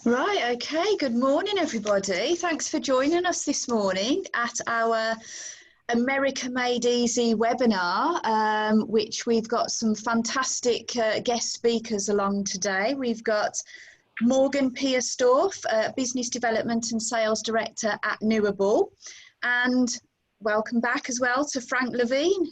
Right, okay. Good morning, everybody. Thanks for joining us this morning at our America Made Easy webinar, which we've got some fantastic guest speakers along today. We've got Morgan Pierstorff, Business Development and Sales Director at Newable, and welcome back as well to Frank Levine,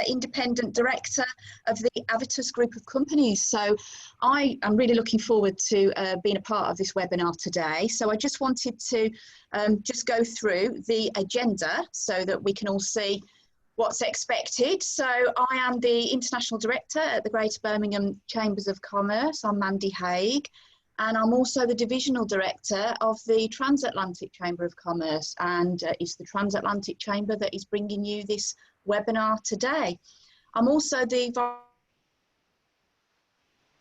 Independent Director of the Avitus group of companies. So I am really looking forward to being a part of this webinar today. So I just wanted to just go through the agenda so that we can all see what's expected. So I am the International Director at the Greater Birmingham Chambers of Commerce. I'm Mandy Haig, and I'm also the Divisional Director of the Transatlantic Chamber of Commerce, and it's the Transatlantic Chamber that is bringing you this webinar today. I'm also the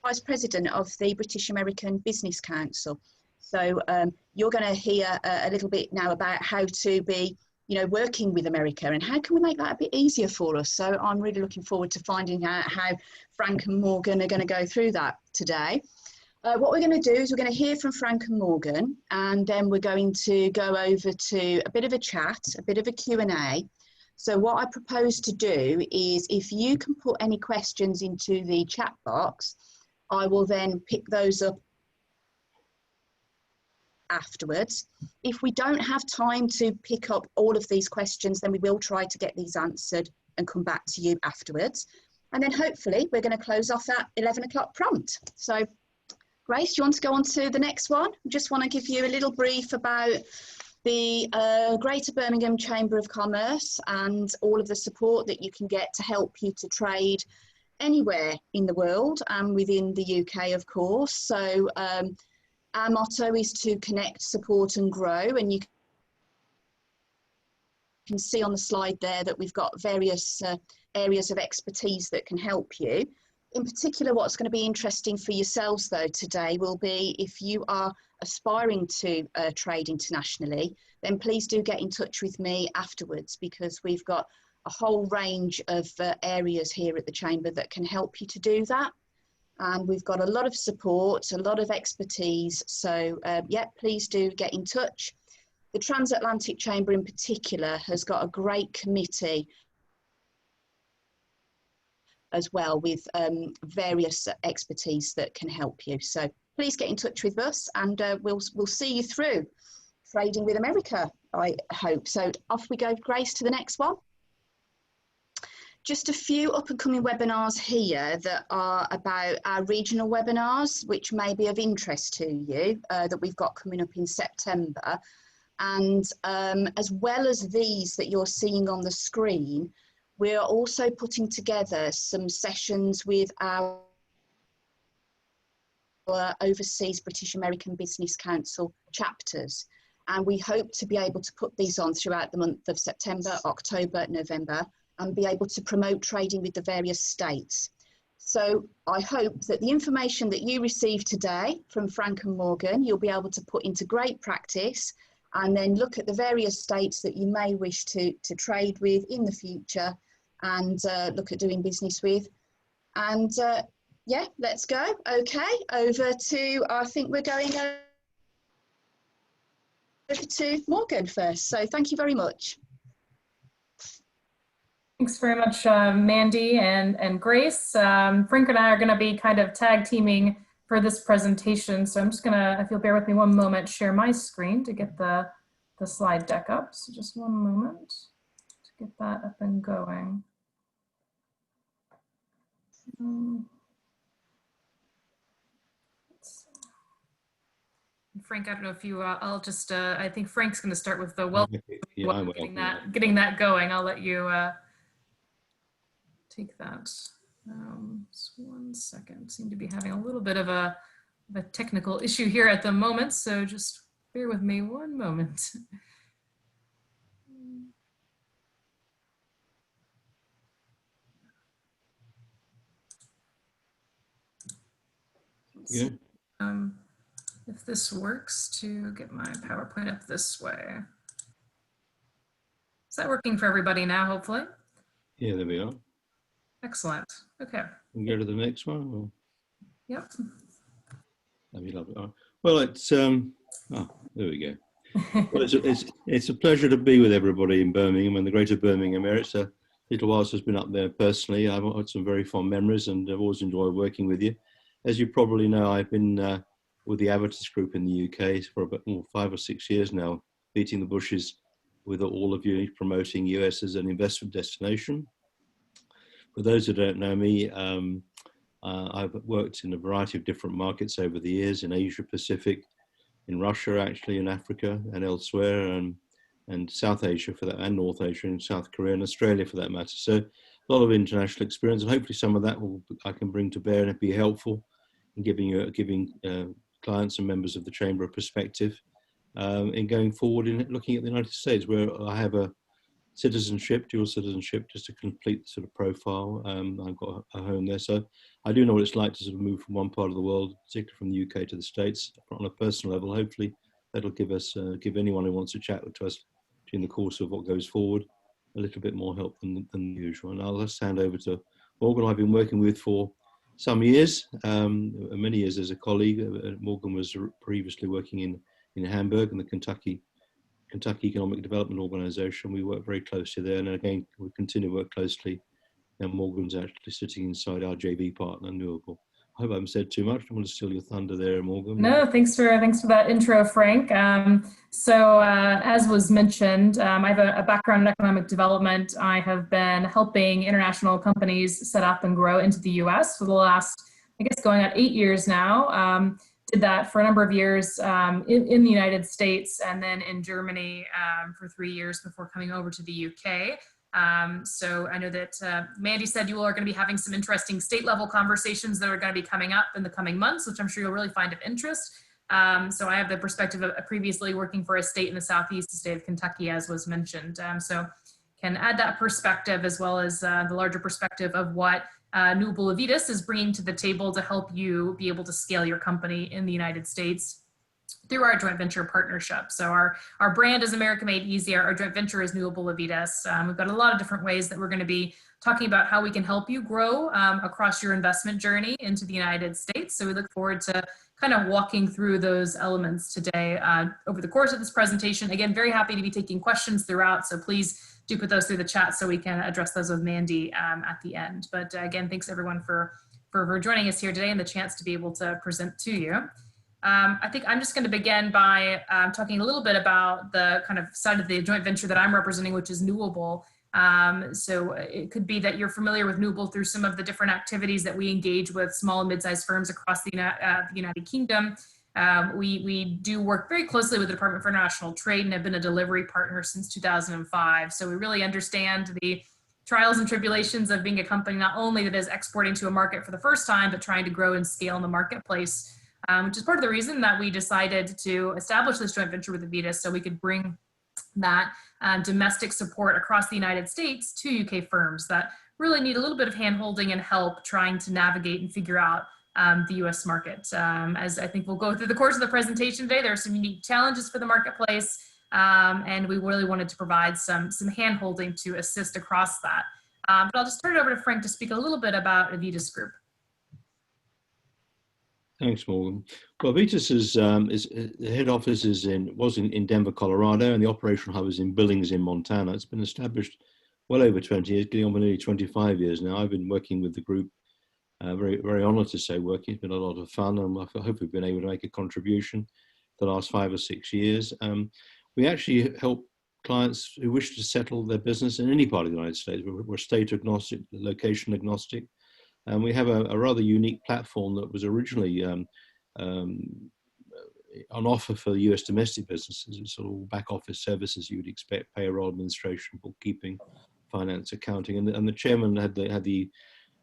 Vice President of the British American Business Council. So you're going to hear a little bit now about how to be, working with America and how can we make that a bit easier for us. So I'm really looking forward to finding out how Frank and Morgan are going to go through that today. What we're going to do is we're going to hear from Frank and Morgan, and then we're going to go over to a bit of a chat, a bit of a Q&A. So what I propose to do is if you can put any questions into the chat box, I will then pick those up afterwards. If we don't have time to pick up all of these questions, then we will try to get these answered and come back to you afterwards. And then hopefully we're going to close off at 11 o'clock prompt. So Grace, do you want to go on to the next one? I just want to give you a little brief about the Greater Birmingham Chamber of Commerce and all of the support that you can get to help you to trade anywhere in the world and within the UK, of course. So our motto is to connect, support and grow, and you can see on the slide there that we've got various areas of expertise that can help you. In particular, what's going to be interesting for yourselves though today will be if you are aspiring to trade internationally, then please do get in touch with me afterwards, because we've got a whole range of areas here at the Chamber that can help you to do that. And we've got a lot of support, a lot of expertise. So yeah, please do get in touch. The Transatlantic Chamber in particular has got a great committee as well with various expertise that can help you. So please get in touch with us, and we'll see you through trading with America, I hope. So off we go, Grace, to the next one. Just a few up and coming webinars here that are about our regional webinars, which may be of interest to you, that we've got coming up in September. And as well as these that you're seeing on the screen, we are also putting together some sessions with our overseas British American Business Council chapters. And we hope to be able to put these on throughout the month of September, October, November, and be able to promote trading with the various states. So I hope that the information that you receive today from Frank and Morgan, you'll be able to put into great practice, and then look at the various states that you may wish to trade with in the future, and look at doing business with. And yeah, let's go. Okay, over to, I think we're going over to Morgan first. So thank you very much. Thanks very much, Mandy and Grace. Frank and I are going to be kind of tag teaming for this presentation. So I'm just going to, if you'll bear with me one moment, share my screen to get the slide deck up. So just one moment to get that up and going. Frank, I don't know if you, I'll just, I think Frank's going to start with the welcome. Yeah, getting that going. I'll let you take that. Just one second. Seem to be having a little bit of a technical issue here at the moment, so just bear with me one moment. Yeah. If this works to get my PowerPoint up this way. Is that working for everybody now, hopefully? Yeah, there we are. Excellent. Okay. We'll go to the next one. Or? Yep. That'd be lovely. Well, it's oh, there we go. Well, it's a pleasure to be with everybody in Birmingham and the Greater Birmingham area. It's a little while since I've been up there personally. I've had some very fond memories, and I've always enjoyed working with you. As you probably know, I've been with the Avitus group in the UK for about 5 or 6 years now, beating the bushes with all of you, promoting US as an investment destination. For those who don't know me, I've worked in a variety of different markets over the years, in Asia Pacific, in Russia, actually, in Africa and elsewhere, and South Asia for that, and North Asia, and South Korea and Australia for that matter. So a lot of international experience, and hopefully some of that I can bring to bear and be helpful in giving clients and members of the Chamber a perspective in going forward in looking at the United States, where I have a citizenship, dual citizenship, just to complete the sort of profile. I've got a home there, so I do know what it's like to sort of move from one part of the world, particularly from the UK to the States, on a personal level. Hopefully that'll give anyone who wants to chat to us during the course of what goes forward a little bit more help than usual. And I'll just hand over to Morgan, I've been working with for some years, many years as a colleague. Morgan was previously working in Hamburg in the Kentucky Economic Development Organization. We work very closely there, and again, we continue to work closely. And Morgan's actually sitting inside our JV partner, Newable. I hope I haven't said too much. I don't want to steal your thunder there, Morgan. No, thanks for that intro, Frank. As was mentioned, I have a background in economic development. I have been helping international companies set up and grow into the US for the last, I guess, going on 8 years now. Did that for a number of years in the United States, and then in Germany for 3 years before coming over to the UK. So I know that Mandy said you all are going to be having some interesting state level conversations that are going to be coming up in the coming months, which I'm sure you'll really find of interest. So I have the perspective of previously working for a state in the Southeast, the state of Kentucky, as was mentioned. So can add that perspective as well as the larger perspective of what Newable Avitus is bringing to the table to help you be able to scale your company in the United States through our joint venture partnership. So our brand is America Made Easy. Our joint venture is Newable Avitus. We've got a lot of different ways that we're going to be talking about how we can help you grow across your investment journey into the United States. So we look forward to kind of walking through those elements today over the course of this presentation. Again, very happy to be taking questions throughout. So please do put those through the chat so we can address those with Mandy at the end. But again, thanks everyone for joining us here today and the chance to be able to present to you. I think I'm just going to begin by talking a little bit about the kind of side of the joint venture that I'm representing, which is Newable. So it could be that you're familiar with Newable through some of the different activities that we engage with small and mid-sized firms across the United Kingdom. We do work very closely with the Department for International Trade and have been a delivery partner since 2005. So we really understand the trials and tribulations of being a company not only that is exporting to a market for the first time, but trying to grow and scale in the marketplace. Which is part of the reason that we decided to establish this joint venture with Avitus, so we could bring that domestic support across the United States to UK firms that really need a little bit of hand-holding and help trying to navigate and figure out the US market. As I think we'll go through the course of the presentation today, there are some unique challenges for the marketplace, and we really wanted to provide some hand-holding to assist across that. But I'll just turn it over to Frank to speak a little bit about Avitus Group. Thanks, Morgan. Well, Avitus the head office was in Denver, Colorado, and the operational hub is in Billings in Montana. It's been established well over 20 years, getting on for nearly 25 years now. I've been working with the group, very, very honored to say working. It's been a lot of fun, and I hope we've been able to make a contribution the last 5 or 6 years. We actually help clients who wish to settle their business in any part of the United States. We're state agnostic, location agnostic. And we have a rather unique platform that was originally on offer for US domestic businesses. It's sort of back office services you would expect: payroll, administration, bookkeeping, finance, accounting. And the chairman had the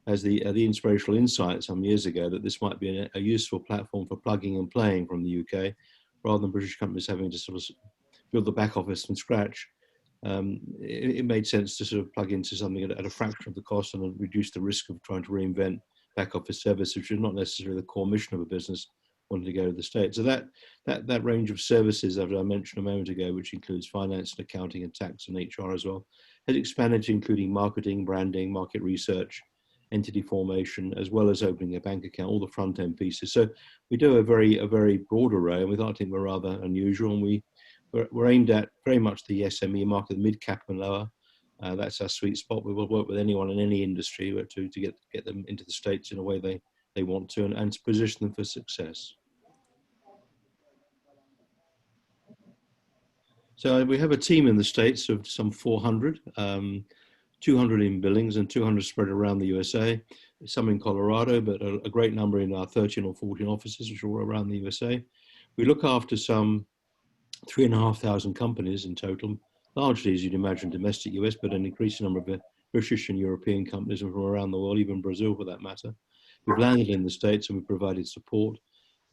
inspirational insight some years ago that this might be a useful platform for plugging and playing from the UK, rather than British companies having to sort of build the back office from scratch. It made sense to sort of plug into something at a fraction of the cost and reduce the risk of trying to reinvent back office service, which is not necessarily the core mission of a business wanting to go to the States. So that range of services that I mentioned a moment ago, which includes finance and accounting and tax and HR as well, has expanded to including marketing, branding, market research, entity formation, as well as opening a bank account, all the front end pieces. So we do a very broad array, and I think we're rather unusual. And we're aimed at very much the SME market, the mid cap and lower. That's our sweet spot. We will work with anyone in any industry to get them into the States in a way they want to, and to position them for success. So we have a team in the States of some 400, 200 in Billings and 200 spread around the USA, some in Colorado, but a great number in our 13 or 14 offices, which are all around the USA. We look after some 3,500 companies in total, largely, as you'd imagine, domestic US, but an increasing number of British and European companies from around the world, even Brazil for that matter. We've landed in the States and we've provided support.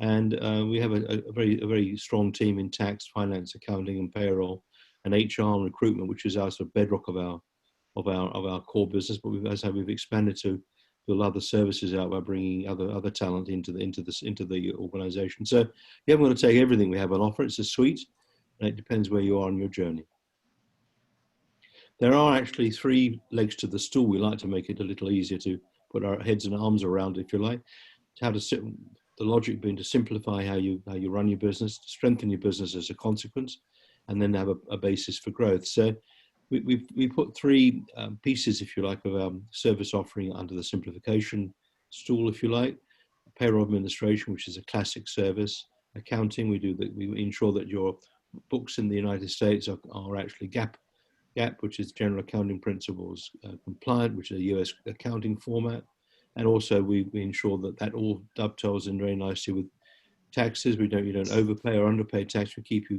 And we have a very strong team in tax, finance, accounting, and payroll, and HR and recruitment, which is our sort of bedrock of our core business. But we've expanded to build other services out by bringing other talent into the organization. So you haven't got to take everything we have on offer. It's a suite, and it depends where you are on your journey. There are actually 3 legs to the stool. We like to make it a little easier to put our heads and arms around, if you like. How to sit. The logic being to simplify how you run your business, to strengthen your business as a consequence, and then have a basis for growth. So we put 3 pieces, if you like, of our service offering under the simplification stool, if you like. Payroll administration, which is a classic service. Accounting, we ensure that your books in the United States are actually GAAP, which is general accounting principles, compliant, which is a US accounting format. And also we ensure that all dovetails in very nicely with taxes. You don't overpay or underpay tax. We keep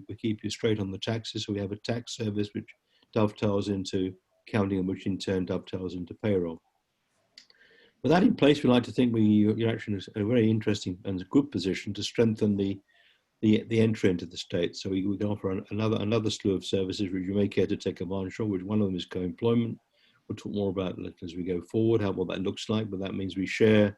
you straight on the taxes. So we have a tax service which dovetails into accounting, and which in turn dovetails into payroll. With that in place, we like to think you're actually in a very interesting and good position to strengthen the entry into the States. So we can offer another slew of services which you may care to take advantage of, which one of them is co-employment. We'll talk more about it as we go forward, what that looks like, but that means we can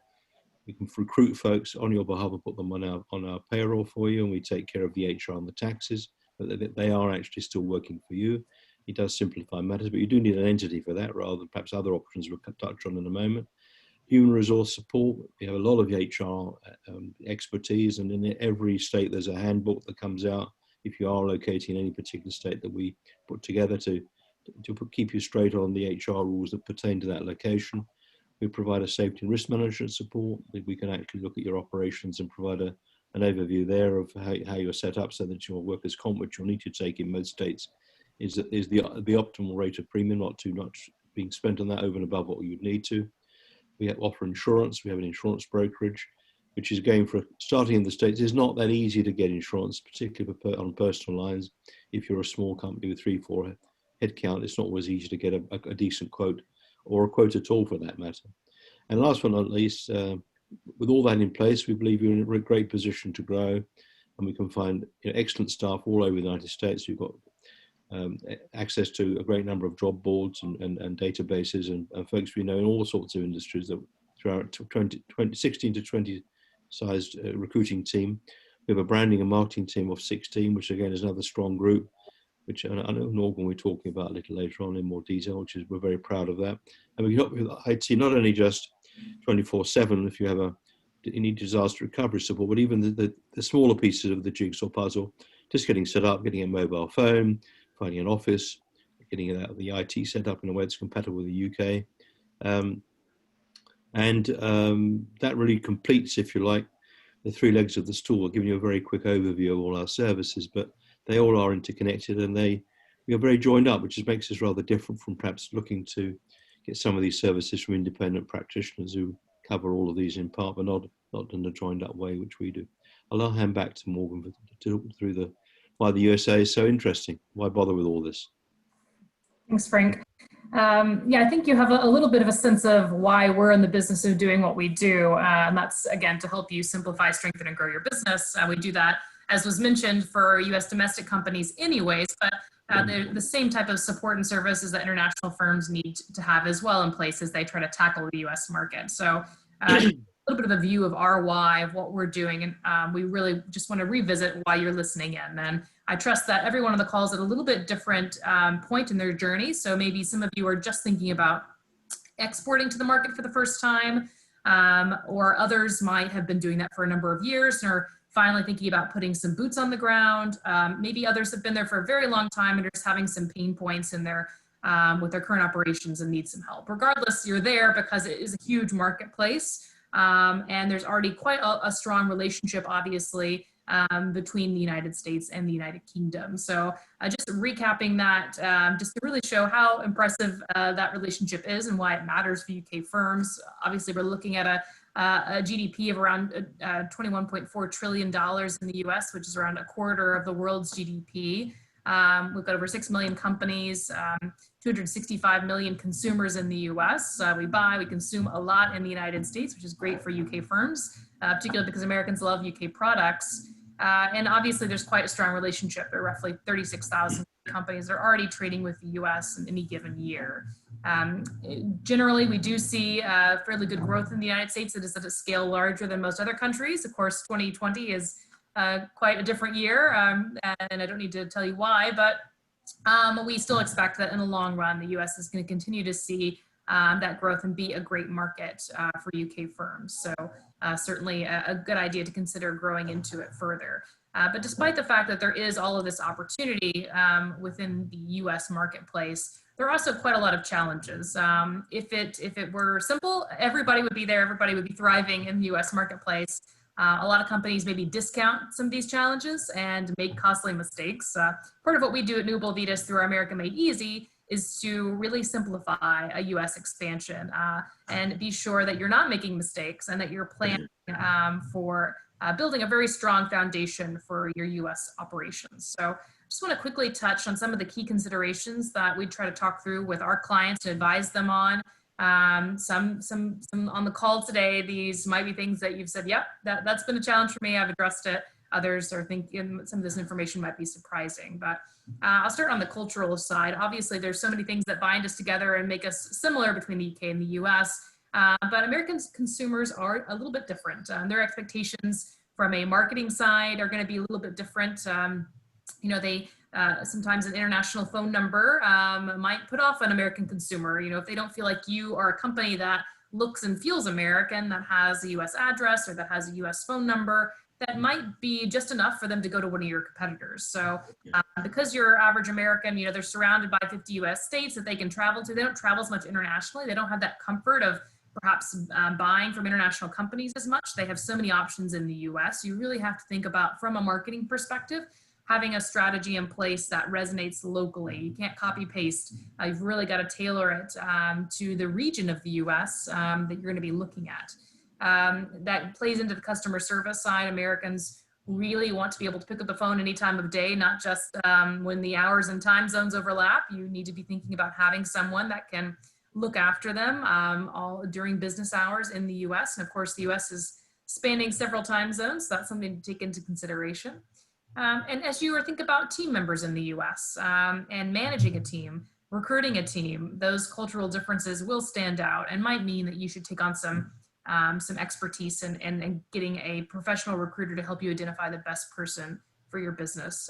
recruit folks on your behalf and put them on our payroll for you, and we take care of the HR and the taxes, but they are actually still working for you. It does simplify matters, but you do need an entity for that rather than perhaps other options we'll touch on in a moment. Human resource support, we have a lot of HR expertise, and in every state there's a handbook that comes out if you are locating in any particular state that we put together to keep you straight on the HR rules that pertain to that location. We provide a safety and risk management support. We can actually look at your operations and provide an overview there of how you're set up so that your workers' comp, which you'll need to take in most states, is the optimal rate of premium, not too much being spent on that over and above what you'd need to. We offer insurance. We have an insurance brokerage, which is starting in the States. It's not that easy to get insurance, particularly on personal lines. If you're a small company with 3-4 headcount, it's not always easy to get a decent quote, or a quote at all for that matter. And last but not least, with all that in place, we believe you're in a great position to grow, and we can find excellent staff all over the United States. You've got access to a great number of job boards and databases and folks we know in all sorts of industries that throughout 16 to 20 sized recruiting team. We have a branding and marketing team of 16, which again is another strong group, which I know Norgan we're talking about a little later on in more detail, which is we're very proud of that. And we help with IT, not only just 24/7 if you need disaster recovery support, but even the smaller pieces of the jigsaw puzzle, just getting set up, getting a mobile phone, finding an office, getting the IT set up in a way that's compatible with the UK. That really completes, if you like, the 3 legs of the stool. I'll give you a very quick overview of all our services, but they all are interconnected, and we are very joined up, which makes us rather different from perhaps looking to get some of these services from independent practitioners who cover all of these in part, but not in a joined up way, which we do. I'll hand back to Morgan to talk through why the USA is so interesting. Why bother with all this? Thanks, Frank. Yeah, I think you have a little bit of a sense of why we're in the business of doing what we do. And that's, again, to help you simplify, strengthen, and grow your business. We do that, as was mentioned, for US domestic companies anyways, but the same type of support and services that international firms need to have as well in place as they try to tackle the US market. So a little bit of a view of our why, of what we're doing, and we really just want to revisit why you're listening in. And I trust that everyone on the call is at a little bit different point in their journey. So maybe some of you are just thinking about exporting to the market for the first time, or others might have been doing that for a number of years and are finally thinking about putting some boots on the ground. Maybe others have been there for a very long time and are just having some pain points in their with their current operations and need some help. Regardless, you're there because it is a huge marketplace, and there's already quite a strong relationship, obviously, between the United States and the United Kingdom. So just recapping that, just to really show how impressive that relationship is and why it matters for UK firms. Obviously, we're looking at a GDP of around $21.4 trillion in the US, which is around a quarter of the world's GDP. We've got over 6 million companies, 265 million consumers in the US. We consume a lot in the United States, which is great for UK firms, particularly because Americans love UK products. And obviously there's quite a strong relationship. There are roughly 36,000 companies that are already trading with the US in any given year. Generally, we do see fairly good growth in the United States. It is at a scale larger than most other countries. Of course, 2020 is quite a different year, and I don't need to tell you why, but we still expect that in the long run, the US is going to continue to see that growth and be a great market for UK firms. So certainly a good idea to consider growing into it further. But despite the fact that there is all of this opportunity within the US marketplace, there are also quite a lot of challenges. If it were simple, everybody would be there, everybody would be thriving in the US marketplace. A lot of companies maybe discount some of these challenges and make costly mistakes. Part of what we do at Newable Avitus through our American Made Easy is to really simplify a US expansion and be sure that you're not making mistakes and that you're planning for building a very strong foundation for your US operations. So just want to quickly touch on some of the key considerations that we try to talk through with our clients to advise them on. Some on the call today, these might be things that you've said, yep, that's been a challenge for me, I've addressed it. Others are thinking some of this information might be surprising, but I'll start on the cultural side. Obviously, there's so many things that bind us together and make us similar between the UK and the US, but American consumers are a little bit different. Their expectations from a marketing side are going to be a little bit different. You know, they sometimes an international phone number might put off an American consumer. You know, if they don't feel like you are a company that looks and feels American, that has a US address or that has a US phone number, that might be just enough for them to go to one of your competitors. So because you're average American, you know, they're surrounded by 50 US states that they can travel to. They don't travel as much internationally. They don't have that comfort of perhaps buying from international companies as much. They have so many options in the US. You really have to think about, from a marketing perspective, having a strategy in place that resonates locally. You can't copy paste. You've really got to tailor it to the region of the US that you're going to be looking at. That plays into the customer service side. Americans really want to be able to pick up the phone any time of day, not just when the hours and time zones overlap. You need to be thinking about having someone that can look after them all during business hours in the US. And of course, the US is spanning several time zones, so that's something to take into consideration. And as you think about team members in the US and managing a team, recruiting a team, those cultural differences will stand out and might mean that you should take on some expertise and getting a professional recruiter to help you identify the best person for your business.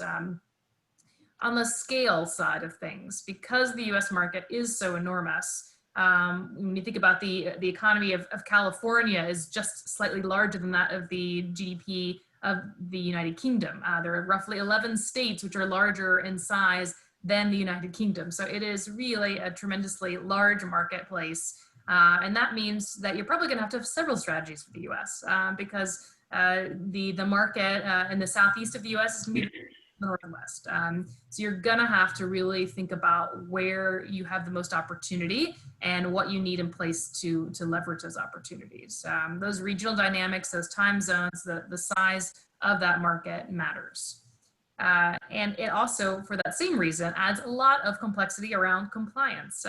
On the scale side of things, because the US market is so enormous, when you think about the economy of California is just slightly larger than that of the GDP of the United Kingdom. There are roughly 11 states which are larger in size than the United Kingdom. So it is really a tremendously large marketplace. And that means that you're probably gonna have to have several strategies for the US because the market in the southeast of the US is gonna be the Northwest. So you're gonna have to really think about where you have the most opportunity and what you need in place to leverage those opportunities. Those regional dynamics, those time zones, the size of that market matters. And it also, for that same reason, adds a lot of complexity around compliance.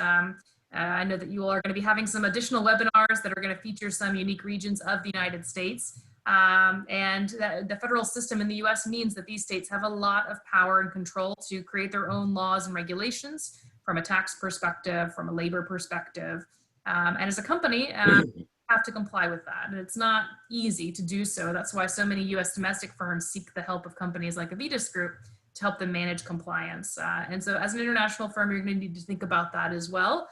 I know that you all are going to be having some additional webinars that are going to feature some unique regions of the United States. And the federal system in the US means that these states have a lot of power and control to create their own laws and regulations from a tax perspective, from a labor perspective. And as a company, you have to comply with that. And it's not easy to do so. That's why so many US domestic firms seek the help of companies like Avitus Group to help them manage compliance. And so as an international firm, you're going to need to think about that as well.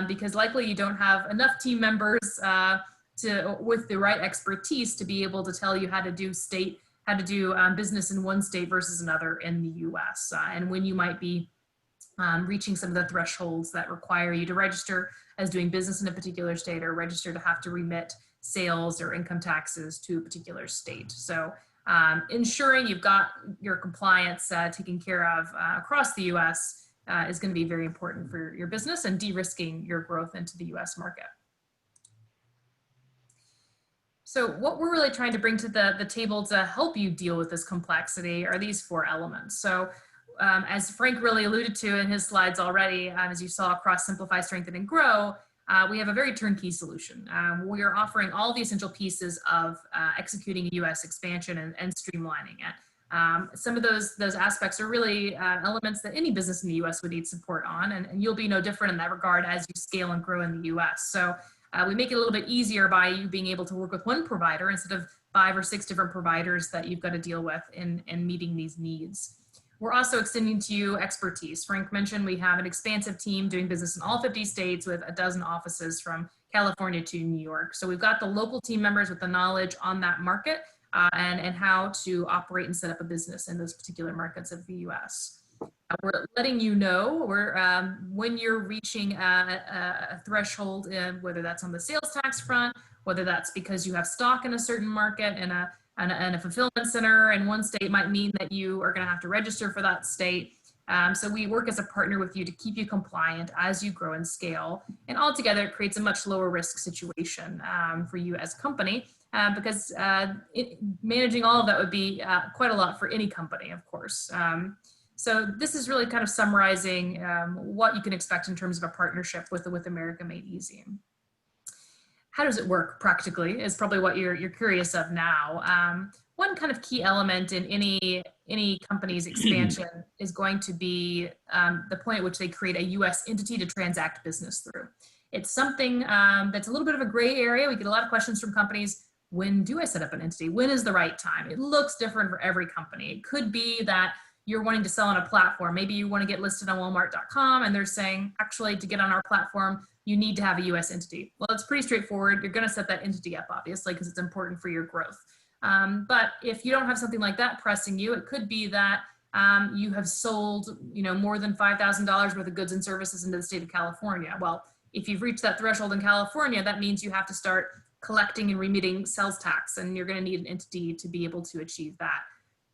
because likely you don't have enough team members with the right expertise to be able to tell you how to do business in one state versus another in the US, and when you might be reaching some of the thresholds that require you to register as doing business in a particular state, or register to have to remit sales or income taxes to a particular state. So ensuring you've got your compliance taken care of across the US is going to be very important for your business and de-risking your growth into the US market. So what we're really trying to bring to the table to help you deal with this complexity are these 4 elements. So as Frank really alluded to in his slides already, as you saw across Simplify, Strengthen, and Grow, we have a very turnkey solution. We are offering all the essential pieces of executing a US expansion and streamlining it. Some of those aspects are really elements that any business in the US would need support on, and you'll be no different in that regard as you scale and grow in the US. So we make it a little bit easier by you being able to work with one provider instead of 5 or 6 different providers that you've got to deal with in meeting these needs. We're also extending to you expertise. Frank mentioned we have an expansive team doing business in all 50 states with 12 offices from California to New York. So we've got the local team members with the knowledge on that market and how to operate and set up a business in those particular markets of the US. We're letting you know when you're reaching a threshold, whether that's on the sales tax front, whether that's because you have stock in a certain market and a fulfillment center in one state might mean that you are going to have to register for that state. So we work as a partner with you to keep you compliant as you grow and scale. And altogether, it creates a much lower risk situation for you as a company because managing all of that would be quite a lot for any company, of course. So this is really kind of summarizing what you can expect in terms of a partnership with America Made Easy. How does it work practically is probably what you're curious of now. One kind of key element in any company's expansion is going to be the point at which they create a US entity to transact business through. It's something that's a little bit of a gray area. We get a lot of questions from companies. When do I set up an entity? When is the right time? It looks different for every company. It could be that you're wanting to sell on a platform. Maybe you want to get listed on Walmart.com and they're saying, actually, to get on our platform, you need to have a US entity. Well, it's pretty straightforward. You're going to set that entity up, obviously, because it's important for your growth. But if you don't have something like that pressing you, it could be that you have sold more than $5,000 worth of goods and services into the state of California. Well, if you've reached that threshold in California, that means you have to start collecting and remitting sales tax, and you're going to need an entity to be able to achieve that.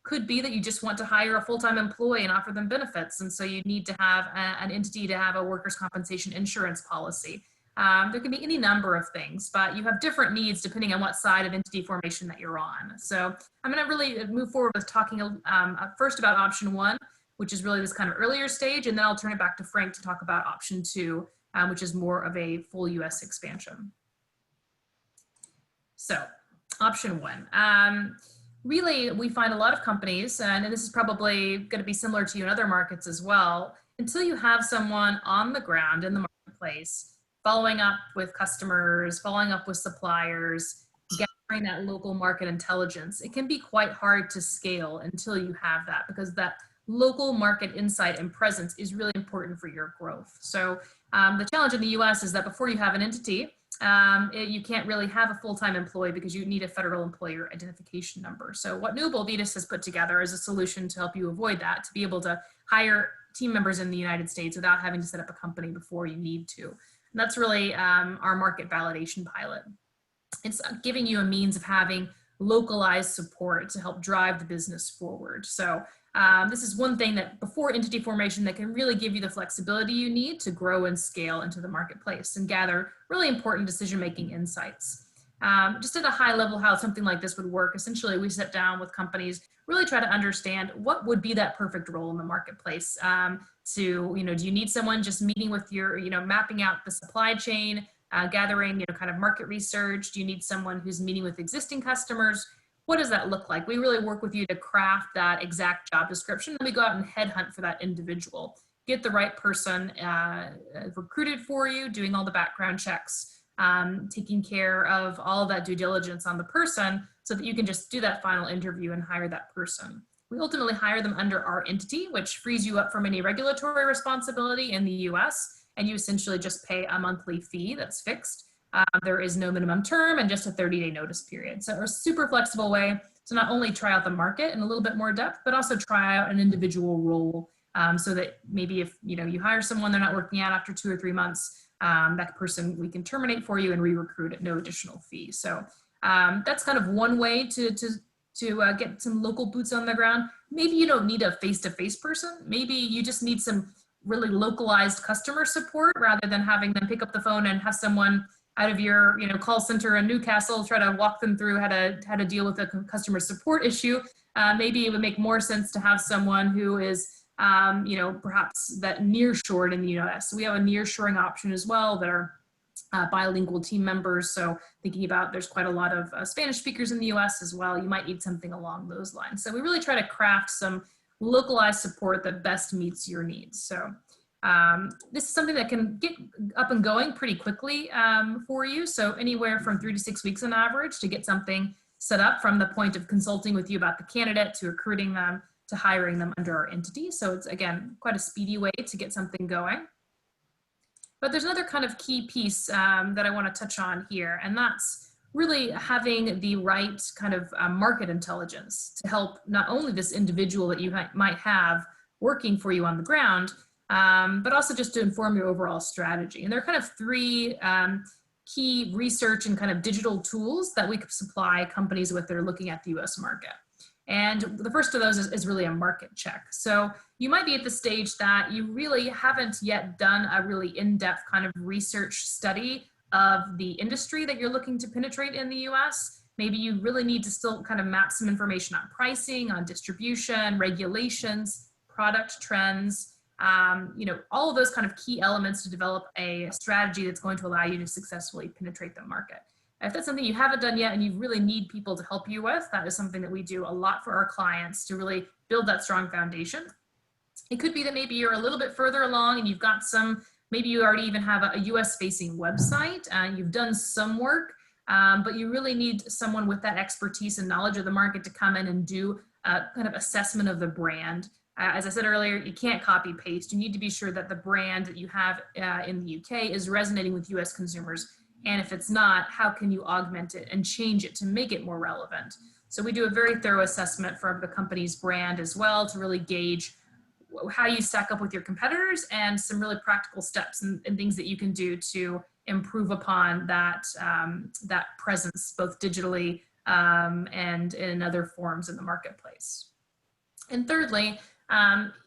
Could be that you just want to hire a full-time employee and offer them benefits. And so you need to have an entity to have a workers' compensation insurance policy. There can be any number of things, but you have different needs depending on what side of entity formation that you're on. So I'm going to really move forward with talking first about option 1, which is really this kind of earlier stage. And then I'll turn it back to Frank to talk about option 2, which is more of a full US expansion. So option 1. Really, we find a lot of companies, and this is probably going to be similar to you in other markets as well, until you have someone on the ground in the marketplace, following up with customers, following up with suppliers, gathering that local market intelligence, it can be quite hard to scale until you have that, because that local market insight and presence is really important for your growth. So the challenge in the US is that before you have an entity, you can't really have a full-time employee because you need a federal employer identification number. So what Newable Avitus has put together is a solution to help you avoid that, to be able to hire team members in the United States without having to set up a company before you need to. And that's really our market validation pilot. It's giving you a means of having localized support to help drive the business forward. So this is one thing that before entity formation that can really give you the flexibility you need to grow and scale into the marketplace and gather really important decision-making insights. Just at a high level, how something like this would work, essentially we sit down with companies, really try to understand what would be that perfect role in the marketplace. Do you need someone just meeting with your, mapping out the supply chain, gathering, kind of market research? Do you need someone who's meeting with existing customers? What does that look like? We really work with you to craft that exact job description. Then we go out and headhunt for that individual, get the right person recruited for you, doing all the background checks, taking care of all of that due diligence on the person so that you can just do that final interview and hire that person. We ultimately hire them under our entity, which frees you up from any regulatory responsibility in the US and you essentially just pay a monthly fee that's fixed. There is no minimum term and just a 30-day notice period. So a super flexible way to not only try out the market in a little bit more depth, but also try out an individual role, so that maybe if you hire someone, they're not working out after 2 or 3 months, that person we can terminate for you and re-recruit at no additional fee. So that's kind of one way to get some local boots on the ground. Maybe you don't need a face-to-face person. Maybe you just need some really localized customer support rather than having them pick up the phone and have someone out of your call center in Newcastle try to walk them through how to deal with a customer support issue. Maybe it would make more sense to have someone who is perhaps that nearshored in the US. So we have a nearshoring option as well that are bilingual team members. So thinking about, there's quite a lot of Spanish speakers in the US as well. You might need something along those lines. So we really try to craft some localized support that best meets your needs. So this is something that can get up and going pretty quickly for you. So anywhere from 3 to 6 weeks on average to get something set up from the point of consulting with you about the candidate to recruiting them to hiring them under our entity. So it's, again, quite a speedy way to get something going. But there's another kind of key piece that I want to touch on here, and that's really having the right kind of market intelligence to help not only this individual that you might have working for you on the ground, but also just to inform your overall strategy. And there are kind of 3 key research and kind of digital tools that we could supply companies with that are looking at the US market. And the first of those is really a market check. So you might be at the stage that you really haven't yet done a really in-depth kind of research study of the industry that you're looking to penetrate in the US. Maybe you really need to still kind of map some information on pricing, on distribution, regulations, product trends, all of those kind of key elements to develop a strategy that's going to allow you to successfully penetrate the market. If that's something you haven't done yet and you really need people to help you with, that is something that we do a lot for our clients to really build that strong foundation. It could be that maybe you're a little bit further along and you've got maybe you already even have a US facing website, you've done some work, but you really need someone with that expertise and knowledge of the market to come in and do a kind of assessment of the brand. As I said earlier, you can't copy paste. You need to be sure that the brand that you have in the UK is resonating with US consumers. And if it's not, how can you augment it and change it to make it more relevant? So we do a very thorough assessment for the company's brand as well to really gauge how you stack up with your competitors and some really practical steps and things that you can do to improve upon that, that presence, both digitally and in other forms in the marketplace. And thirdly,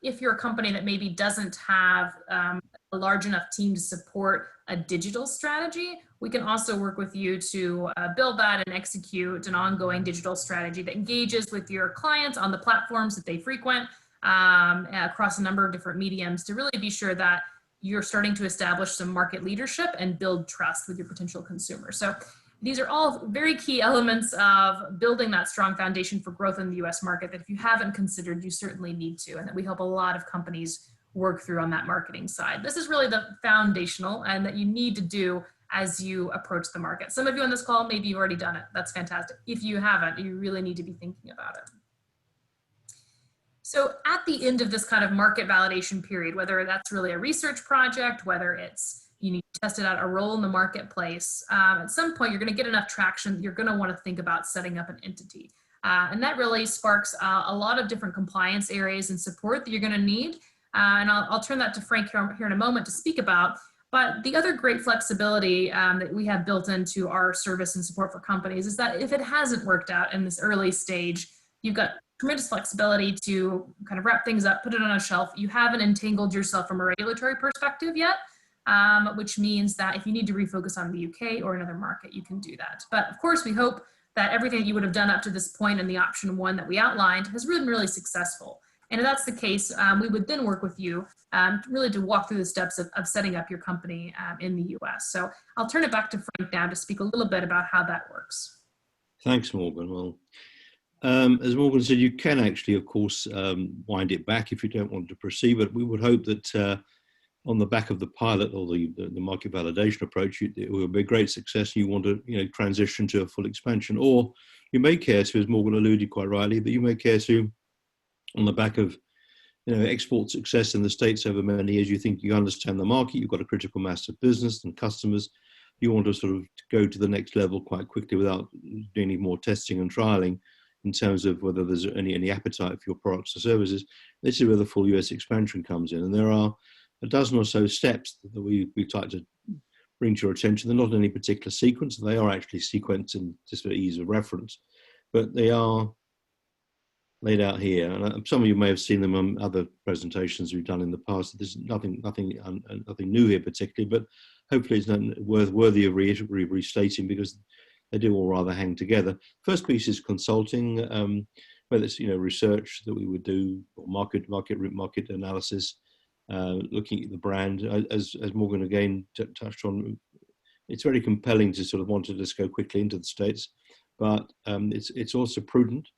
if you're a company that maybe doesn't have a large enough team to support a digital strategy, we can also work with you to build that and execute an ongoing digital strategy that engages with your clients on the platforms that they frequent across a number of different mediums to really be sure that you're starting to establish some market leadership and build trust with your potential consumers. So these are all very key elements of building that strong foundation for growth in the US market that if you haven't considered, you certainly need to, and that we help a lot of companies work through on that marketing side. This is really the foundational and that you need to do as you approach the market. Some of you on this call, maybe you've already done it. That's fantastic. If you haven't, you really need to be thinking about it. So at the end of this kind of market validation period, whether that's really a research project, whether it's you need to test it out a role in the marketplace, at some point you're going to get enough traction that you're going to want to think about setting up an entity. And that really sparks a lot of different compliance areas and support that you're going to need. And I'll turn that to Frank here in a moment to speak about. But the other great flexibility that we have built into our service and support for companies is that if it hasn't worked out in this early stage, you've got tremendous flexibility to kind of wrap things up, put it on a shelf. You haven't entangled yourself from a regulatory perspective yet, which means that if you need to refocus on the UK or another market, you can do that. But of course, we hope that everything that you would have done up to this point in the option 1 that we outlined has been really successful. And if that's the case, we would then work with you really to walk through the steps of setting up your company in the US. So I'll turn it back to Frank now to speak a little bit about how that works. Thanks, Morgan. Well, as Morgan said, you can actually, of course, wind it back if you don't want to proceed, but we would hope that on the back of the pilot or the market validation approach, it will be a great success and you want to transition to a full expansion. Or you may care to, as Morgan alluded quite rightly, that you may care to, on the back of export success in the States over many years. You think you understand the market, you've got a critical mass of business and customers. You want to sort of go to the next level quite quickly without doing any more testing and trialing in terms of whether there's any appetite for your products or services. This is where the full US expansion comes in. And there are a dozen or so steps that we'd like to bring to your attention. They're not in any particular sequence. They are actually sequenced in just for ease of reference, but they are laid out here. And some of you may have seen them on other presentations we've done in the past. There's nothing new here particularly, but hopefully it's not worthy of restating because they do all rather hang together. First piece is consulting, whether it's research that we would do, or market analysis, looking at the brand. As Morgan again touched on, it's very compelling to sort of want to just go quickly into the States, but it's also prudent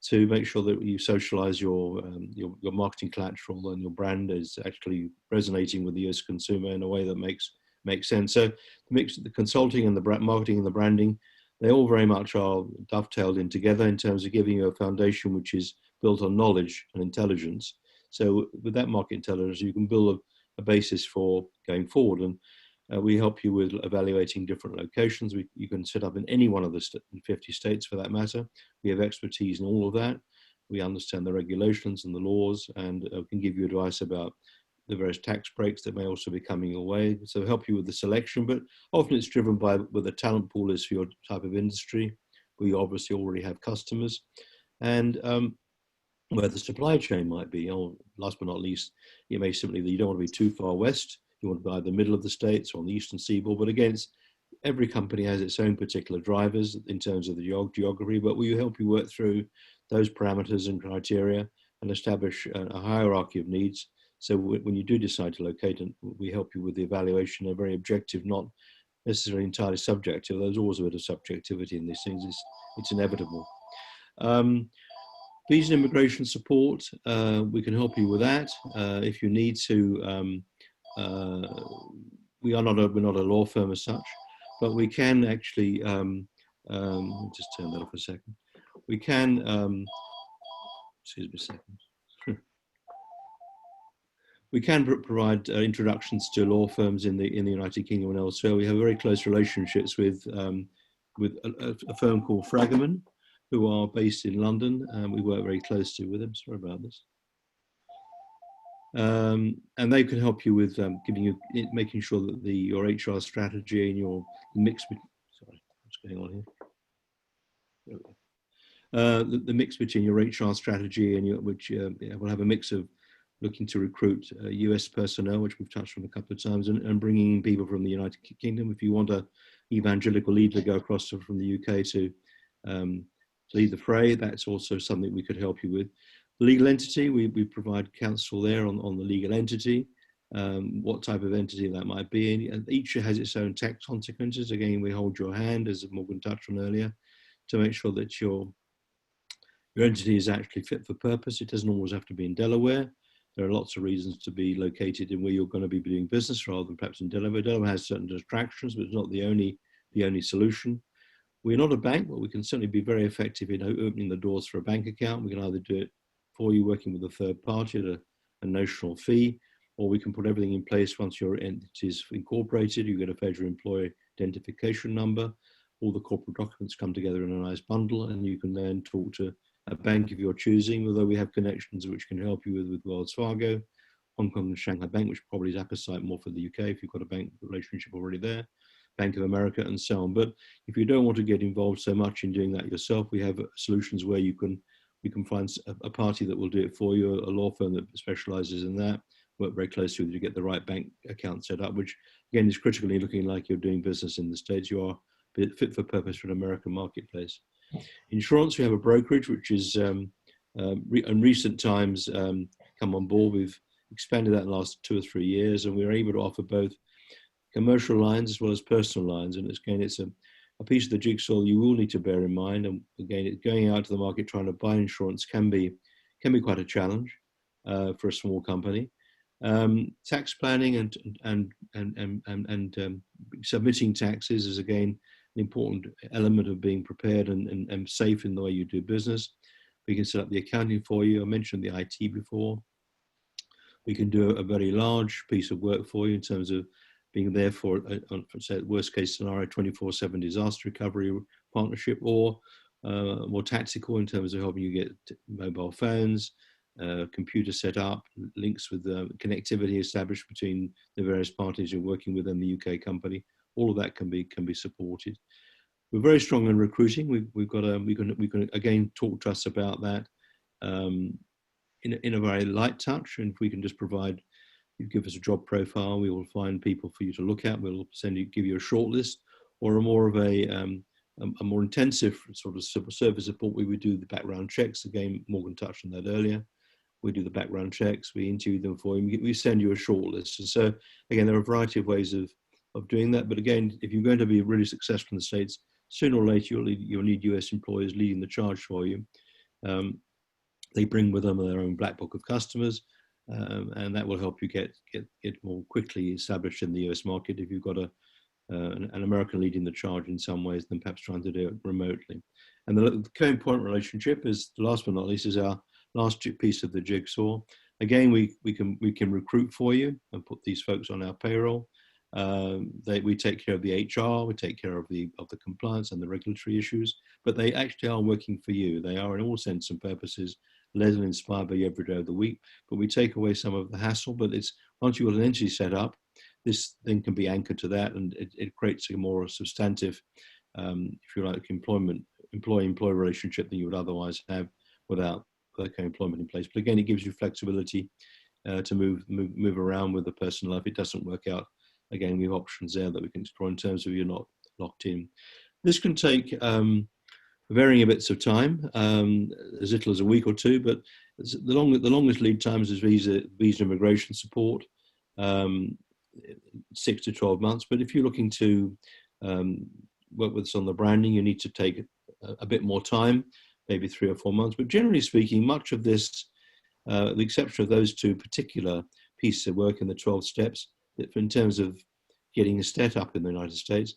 to make sure that you socialize your marketing collateral and your brand is actually resonating with the US consumer in a way that makes sense. So the consulting and the marketing and the branding, they all very much are dovetailed in together in terms of giving you a foundation which is built on knowledge and intelligence. So with that market intelligence, you can build a basis for going forward. And we help you with evaluating different locations. You can set up in any one of the 50 states for that matter. We have expertise in all of that. We understand the regulations and the laws, and can give you advice about the various tax breaks that may also be coming your way. So help you with the selection, but often it's driven by what the talent pool is for your type of industry. We obviously already have customers, and where the supply chain might be. Last but not least, it may simply that you don't want to be too far west. You want to be either the middle of the States or on the eastern seaboard. But again, every company has its own particular drivers in terms of the geography, but we help you work through those parameters and criteria and establish a hierarchy of needs. So when you do decide to locate, we help you with the evaluation, a very objective, not necessarily entirely subjective. There's always a bit of subjectivity in these things. It's inevitable. Visa and immigration support, we can help you with that. If you need to, we're not a law firm as such, but we can actually, just turn that off a second. We can, excuse me a second. We can provide introductions to law firms in the United Kingdom and elsewhere. We have very close relationships with a firm called Fragaman, who are based in London, and we work very closely with them. Sorry about this. And they can help you with making sure that your HR strategy and your mix. Sorry, what's going on here? The mix between your HR strategy and which will have a mix of looking to recruit US personnel, which we've touched on a couple of times, and bringing in people from the United Kingdom. If you want an evangelical leader to go across from the UK to lead the fray, that's also something we could help you with. Legal entity, we provide counsel there on the legal entity, what type of entity that might be. And each has its own tax consequences. Again, we hold your hand, as Morgan touched on earlier, to make sure that your entity is actually fit for purpose. It doesn't always have to be in Delaware. There are lots of reasons to be located in where you're going to be doing business rather than perhaps in Delaware. Delaware has certain distractions, but it's not the only solution. We're not a bank, but we can certainly be very effective in opening the doors for a bank account. We can either do it for you working with a third party at a notional fee, or we can put everything in place once your entity is incorporated. You get a federal employee identification number. All the corporate documents come together in a nice bundle, and you can then talk to a bank of your choosing, although we have connections which can help you with Wells Fargo, Hong Kong and Shanghai Bank, which probably is appetite more for the UK if you've got a bank relationship already there, Bank of America and so on. But if you don't want to get involved so much in doing that yourself, we have solutions where you can find a party that will do it for you, a law firm that specializes in that, work very closely with you to get the right bank account set up, which again is critically looking like you're doing business in the States. You are fit for purpose for an American marketplace. Insurance, we have a brokerage, which is in recent times come on board. We've expanded that in the last 2 or 3 years, and we're able to offer both commercial lines as well as personal lines. And it's a piece of the jigsaw you will need to bear in mind. And again, going out to the market trying to buy insurance can be quite a challenge for a small company. Tax planning and submitting taxes is again an important element of being prepared and safe in the way you do business. We can set up the accounting for you. I mentioned the IT before. We can do a very large piece of work for you in terms of being there for, say, worst case scenario, 24/7 disaster recovery partnership, or more tactical in terms of helping you get mobile phones, computer set up, links with connectivity established between the various parties you're working with and the UK company. All of that can be supported. We're very strong in recruiting. We can again talk to us about that in a very light touch, and if we can just provide, you give us a job profile, we will find people for you to look at. We'll give you a short list, or a more of a more intensive sort of service support. We would do the background checks. Again, Morgan touched on that earlier. We do the background checks, we interview them for you, we send you a short list. And so again, there are a variety of ways of doing that. But again, if you're going to be really successful in the States, sooner or later you'll need US employers leading the charge for you. They bring with them their own black book of customers, and that will help you get more quickly established in the US market if you've got an American leading the charge in some ways than perhaps trying to do it remotely. And the co-employment relationship is, last but not least, is our last piece of the jigsaw. Again, we can recruit for you and put these folks on our payroll. We take care of the HR, we take care of the compliance and the regulatory issues, but they actually are working for you. They are, in all sense and purposes, led and inspired by you every day of the week. But we take away some of the hassle. But it's, once you've got an entity set up, this thing can be anchored to that, and it creates a more substantive, if you like, employee-employee relationship than you would otherwise have without the co-employment in place. But again, it gives you flexibility to move around with the personnel if it doesn't work out. Again, we have options there that we can explore in terms of you're not locked in. This can take varying bits of time, as little as a week or two, but the longest lead times is visa immigration support, 6 to 12 months. But if you're looking to work with us on the branding, you need to take a bit more time, maybe 3 or 4 months. But generally speaking, much of this, the exception of those two particular pieces of work in the 12 steps, in terms of getting a set up in the United States,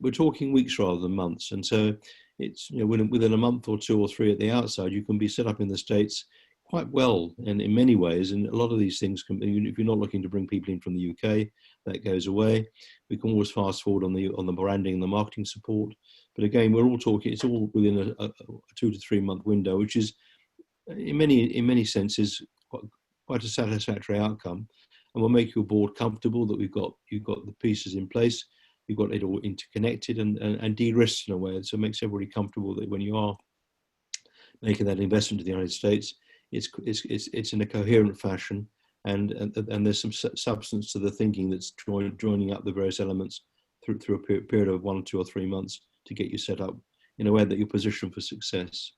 we're talking weeks rather than months. And so it's, within a month or 2 or 3 at the outside, you can be set up in the States quite well, and in many ways. And a lot of these things can be, if you're not looking to bring people in from the UK, that goes away. We can always fast forward on the branding and the marketing support. But again, we're all talking, it's all within a 2 to 3 month window, which is in many senses quite a satisfactory outcome, and will make your board comfortable that you've got the pieces in place, you've got it all interconnected and de-risked in a way. So it makes everybody comfortable that when you are making that investment to the United States, it's in a coherent fashion, and there's some substance to the thinking that's joining up the various elements through a period of 1, 2 or 3 months to get you set up in a way that you're positioned for success.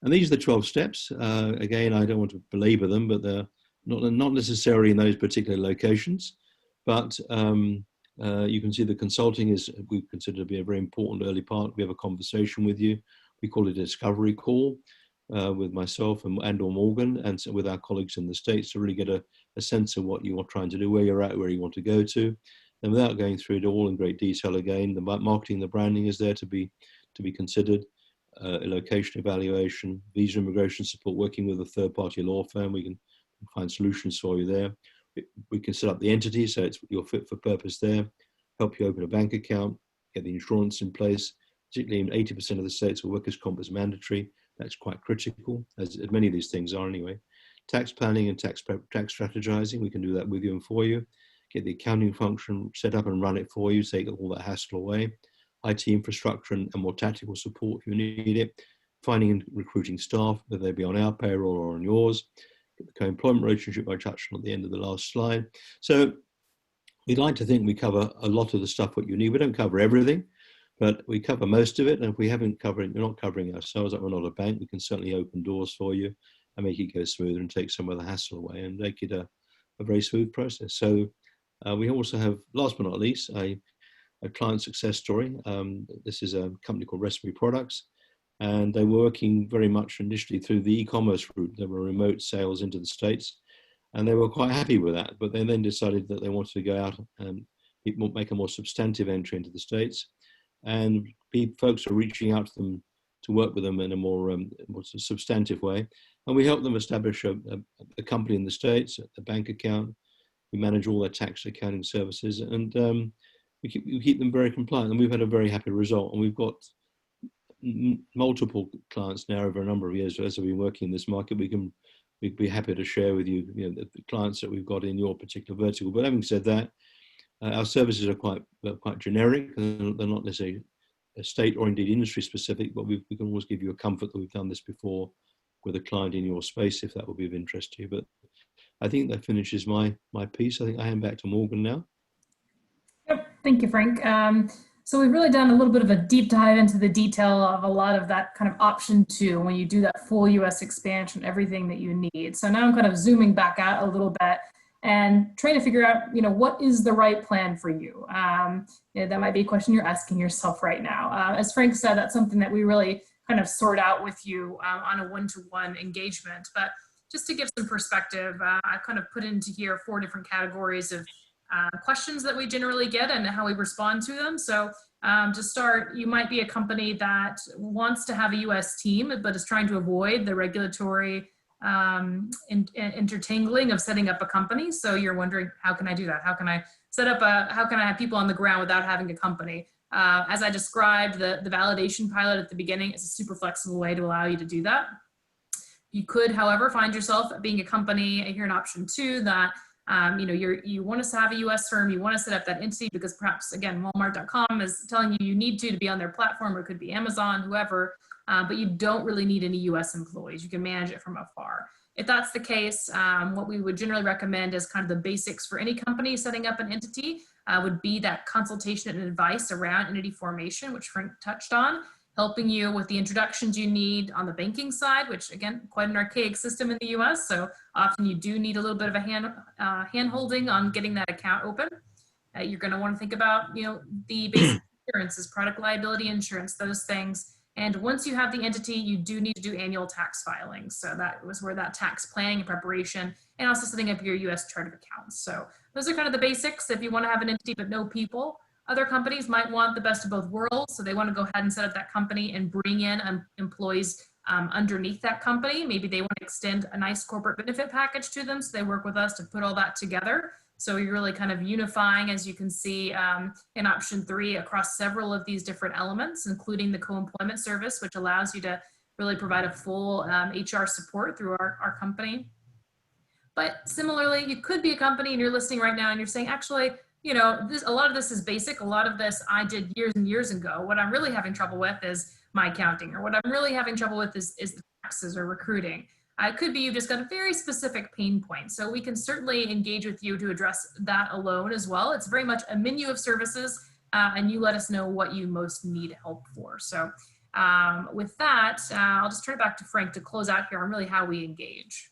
And these are the 12 steps. Again, I don't want to belabor them, but they're not necessarily in those particular locations. But you can see the consulting is, we consider to be a very important early part. We have a conversation with you. We call it a discovery call with myself and or Morgan, and so with our colleagues in the States, to really get a sense of what you are trying to do, where you're at, where you want to go to. And without going through it all in great detail again, the marketing, the branding is there to be considered. Location evaluation, visa immigration support, working with a third-party law firm, we can find solutions for you there. We can set up the entity so you're fit for purpose there, help you open a bank account, get the insurance in place. Particularly in 80% of the states where workers' comp is mandatory, that's quite critical, as many of these things are anyway. Tax planning and tax strategizing, we can do that with you and for you. Get the accounting function set up and run it for you, take all that hassle away. IT infrastructure and more tactical support if you need it. Finding and recruiting staff, whether they be on our payroll or on yours. Get the co-employment relationship I touched on at the end of the last slide. So we'd like to think we cover a lot of the stuff what you need. We don't cover everything, but we cover most of it. And if we haven't covered it, we're not covering ourselves, like we're not a bank, we can certainly open doors for you and make it go smoother and take some of the hassle away and make it a very smooth process. So we also have, last but not least, a client success story. This is a company called Recipe Products, and they were working very much initially through the e-commerce route. There were remote sales into the States, and they were quite happy with that. But they then decided that they wanted to go out and make a more substantive entry into the States. And folks are reaching out to them work with them in a more substantive way. And we help them establish a company in the States, a bank account. We manage all their tax accounting services, and we keep them very compliant. And we've had a very happy result. And we've got multiple clients now over a number of years. As we've been working in this market, we'd be happy to share with you, the clients that we've got in your particular vertical. But having said that, our services are quite generic. They're not necessarily state or indeed industry specific, but we can always give you a comfort that we've done this before with a client in your space, if that would be of interest to you. But I think that finishes my piece. I think I hand back to Morgan now. Yep, thank you, Frank. So we've really done a little bit of a deep dive into the detail of a lot of that kind of option 2 when you do that full US expansion, everything that you need. So now I'm kind of zooming back out a little bit and trying to figure out, what is the right plan for you? That might be a question you're asking yourself right now. As Frank said, that's something that we really kind of sort out with you on a one-to-one engagement. But just to give some perspective, I kind of put into here 4 different categories of questions that we generally get and how we respond to them. So to start, you might be a company that wants to have a US team, but is trying to avoid the regulatory intertangling of setting up a company. So you're wondering, how can I do that? How can I how can I have people on the ground without having a company? As I described, the validation pilot at the beginning is a super flexible way to allow you to do that. You could, however, find yourself being a company here in option 2 that you want to have a US firm, you want to set up that entity because perhaps, again, Walmart.com is telling you need to be on their platform, or it could be Amazon, whoever, but you don't really need any US employees. You can manage it from afar. If that's the case, what we would generally recommend as kind of the basics for any company setting up an entity would be that consultation and advice around entity formation, which Frank touched on, helping you with the introductions you need on the banking side, which again, quite an archaic system in the US. So often you do need a little bit of a hand holding on getting that account open. You're gonna wanna think about, the basic insurances, product liability insurance, those things. And once you have the entity, you do need to do annual tax filings. So that was where that tax planning and preparation, and also setting up your US chart of accounts. So those are kind of the basics if you wanna have an entity but no people. Other companies might want the best of both worlds. So they want to go ahead and set up that company and bring in employees underneath that company. Maybe they want to extend a nice corporate benefit package to them. So they work with us to put all that together. So you're really kind of unifying, as you can see in option 3, across several of these different elements, including the co-employment service, which allows you to really provide a full HR support through our company. But similarly, you could be a company and you're listening right now and you're saying, actually, a lot of this is basic. A lot of this I did years and years ago. What I'm really having trouble with is my accounting, or what I'm really having trouble with is the taxes or recruiting. It could be you've just got a very specific pain point. So we can certainly engage with you to address that alone as well. It's very much a menu of services, and you let us know what you most need help for. So with that, I'll just turn it back to Frank to close out here on really how we engage.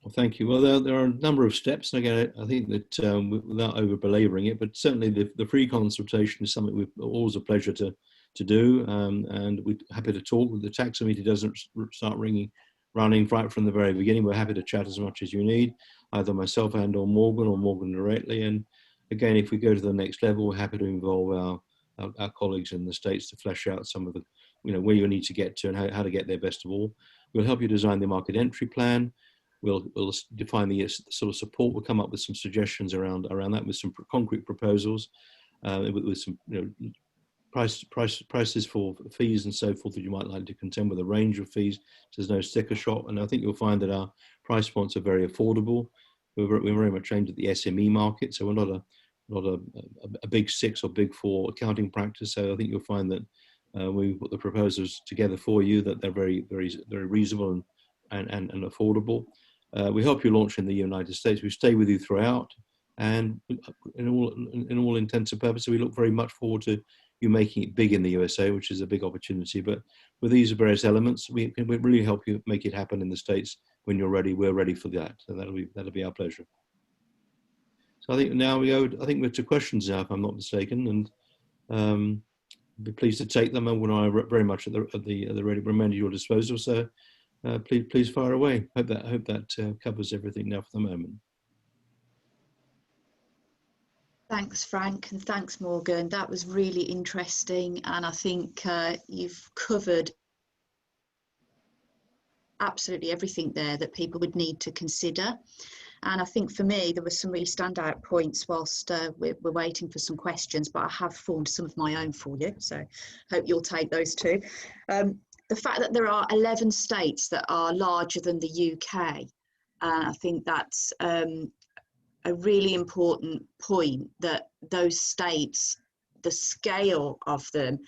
Well, thank you. Well, there are a number of steps. And again, I think that without over belaboring it, but certainly the free consultation is something we've always a pleasure to do. And we're happy to talk. The tax committee doesn't start running right from the very beginning. We're happy to chat as much as you need, either myself and or Morgan directly. And again, if we go to the next level, we're happy to involve our colleagues in the States to flesh out some of the, where you need to get to and how to get there best of all. We'll help you design the market entry plan. We'll define the sort of support. We'll come up with some suggestions around that with some concrete proposals, with some prices for fees and so forth that you might like to contend with, a range of fees. So there's no sticker shock, and I think you'll find that our price points are very affordable. We're very much aimed at the SME market, so we're not a big 6 or big 4 accounting practice. So I think you'll find that we put the proposals together for you, that they're very reasonable and affordable. We help you launch in the United States. We stay with you throughout, and in all intents and purposes, we look very much forward to you making it big in the USA, which is a big opportunity. But with these various elements, we really help you make it happen in the States when you're ready. We're ready for that, so that'll be our pleasure. So I think now I think we're to questions now, if I'm not mistaken, and be pleased to take them. And when I very much at the ready, remain at your disposal. So. Please fire away. Hope that covers everything now for the moment. Thanks, Frank, and thanks, Morgan. That was really interesting, and I think you've covered absolutely everything there that people would need to consider. And I think for me, there were some really standout points whilst we're waiting for some questions, but I have formed some of my own for you, so hope you'll take those too. The fact that there are 11 states that are larger than the UK, I think that's a really important point, that those states, the scale of them